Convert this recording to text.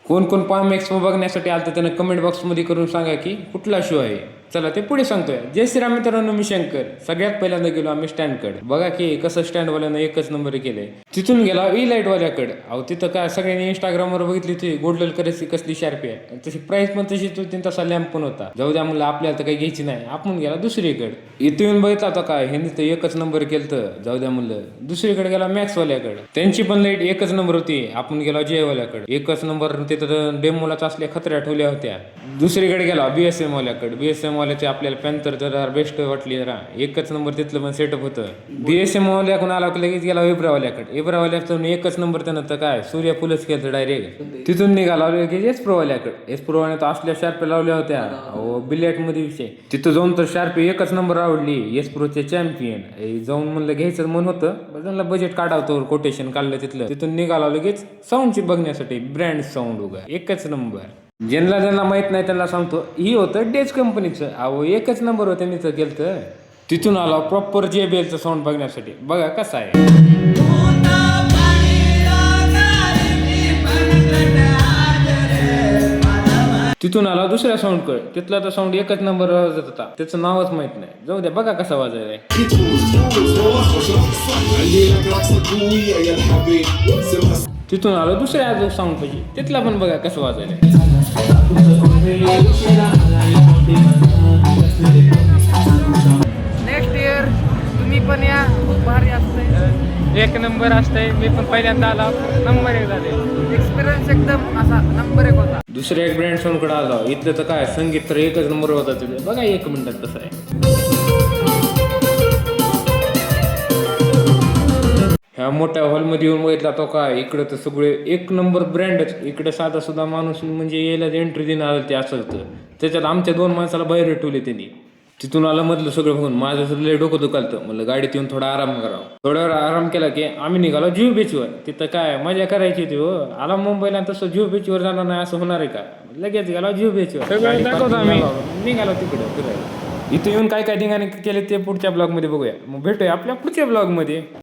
कोण कोण palm expo बघण्यासाठी आलं तर त्यानं कमेंट बॉक्समध्ये करून सांगा की कुठला शो आहे. चला ते पुढे सांगतोय. जय श्रीराम मित्रांनो, मी शंकर. सगळ्यात पहिल्यांदा गेलो आम्ही स्टँडकडे. बघा की कसं स्टँडवाल्यानं एकच नंबर केलंय. तिथून गेला लाईटवाल्याकडे. अहो तिथं काय सगळ्यांनी इंस्टाग्रामवर बघितली होती गोल्डन करेन्सी कसली शार्पी आहे. तशी प्राइस पण तशीच होती, तसा लॅम्प पण होता. जाऊ द्या म्हणलं, आपल्याला तर काही घ्यायची नाही. आपण गेला दुसरीकडे. इथे येऊन बघितला होता काय ह्यांनी तर एकच नंबर केलं, तर जाऊ द्या म्हणलं. दुसरीकडे गेला मॅक्सवाल्याकडे. त्यांची पण लाईट एकच नंबर होती. आपण गेला जयवाल्याकडे. एकच नंबर तिथं डेमोलाच असल्या खतऱ्या ठेवल्या होत्या. दुसरीकडे गेला BSM वाल्याकडे. BSM वाल्याचे आपल्याला पॅन्थर जरा बेस्ट वाटली. जरा एकच नंबर तिथलं पण सेटअप होतं. BSM वाल्याकडून आला की लगेच गेला विब्रावाल्याकडे. विब्रावाल्याचं एकच नंबर त्यानं तर काय सूर्य फुलच केलं डायरेक्ट. तिथून निघाला की एसप्रोवाल्याकडे. एसप्रोवाने तर असल्या शार्प्या लावल्या होत्या. हो बिलेट मध्ये विषय. तिथं जाऊन तर शार्पी एकच नंबर आवडली. एसप्रोचे चॅम्पियन. जाऊन म्हणलं घ्यायचं मन होतं. त्यांना बजेट काढावतो, कोटेशन काढलं तिथलं. तिथून निघाला लगेच साऊंडची बघण्यासाठी. ब्रँड साऊंड उगा एकच नंबर. ज्यांना माहित नाही त्यांना सांगतो, ही होतं डेज कंपनीचं. अहो एकच नंबर होतं मी तर गेलं. तिथून आला प्रॉपर JBLचं साऊंड बघण्यासाठी. बघा कसं आहे. तिथून आला दुसऱ्या साऊंडकडे. तिथला तर साऊंड एकच नंबर वाजत होता. त्याचं नावच माहित नाही. जाऊ द्या, बघा कसा वाजायला. तिथून आलो दुसऱ्या साऊंड पाहिजे. तिथला पण बघा कसं वाजायला. नेक्स्ट इयर तुम्ही पण या, खूप भारी असतंय. एक नंबर असतंय. मी पण पहिल्यांदा आला, नंबर 1 झाले. एक्सपिरियन्स एकदम असा नंबर 1 होता. दुसऱ्या एक ब्रँड साऊंडकडे आला. इथलं तर काय संगीत तर एकच नंबर होता. तिथे बघा 1 मिनिटात कसं आहे. ह्या मोठ्या हॉलमध्ये येऊन बघितला तो काय इकडं तर सगळे एक नंबर ब्रँडच. इकडे साधा सुद्धा माणूस म्हणजे यायला एंट्री देणार आलं ते असं होतं. त्याच्यात आमच्या 2 माणसाला बाहेर ठेवले त्यांनी. तिथून आलं मधलं सगळं बघून माझं सगळं डोकं दुखालतं. म्हणलं गाडीत येऊन थोडा आराम करावा. थोड्या वेळ आराम केला की आम्ही निघालो जुहू बीचवर. तिथं काय मजा करायची होती हो. आला मुंबईला तसं जुहू बीचवर जाणार नाही असं होणार आहे का. लगेच गेला जुहू बीचवर. निघालो तिकडं फिरायला. इथे येऊन काय काय ठिकाणी केले ते पुढच्या ब्लॉगमध्ये बघूया. मग भेटूया आपल्या पुढच्या ब्लॉगमध्ये.